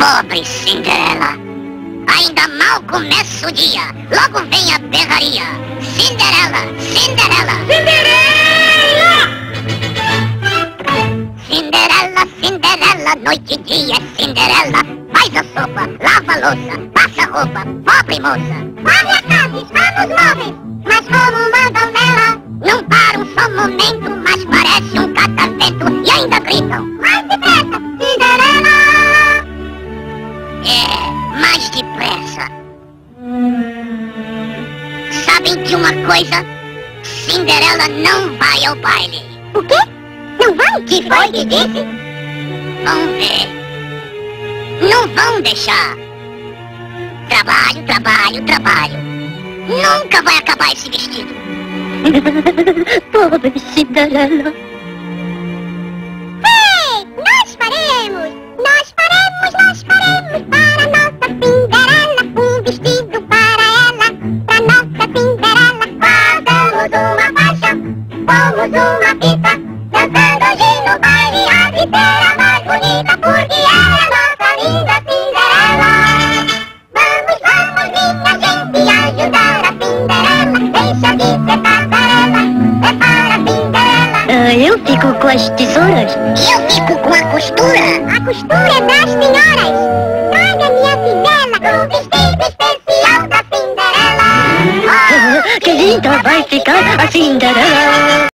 Pobre Cinderela. Ainda mal começa o dia, logo vem a berraria. Cinderela, Cinderela. Cinderela, Cinderela, noite e dia é Cinderela. Faz a sopa, lava a louça, passa a roupa, pobre moça. Abre a casa, está nos móveis, mas como mandam nela. Não param só um momento, mas parece um catavento. E ainda gritam, mais depressa, Cinderela. Mais depressa. Sabem de uma coisa? Cinderela não vai ao baile. O quê? Não vai? Que foi que disse? Vão ver. Não vão deixar. Trabalho, trabalho, trabalho. Nunca vai acabar esse vestido. Pobre Cinderela. Ei, nós faremos. Nós faremos para nossa Cinderela um vestido para ela, para nossa Cinderela. Guardamos uma faixa, pomos uma fita, dançando hoje no baile a griteira mais bonita, porque ela é nossa linda Cinderela. Vamos, vamos, minha gente, ajudar a Cinderela. Deixa de ser passarela, é para a Cinderela. Eu fico com as tesouras. Eu fico com a costura. A costura é das senhoras. Traga minha fivela, o vestido especial da Cinderela. Que linda vai ficar a Cinderela.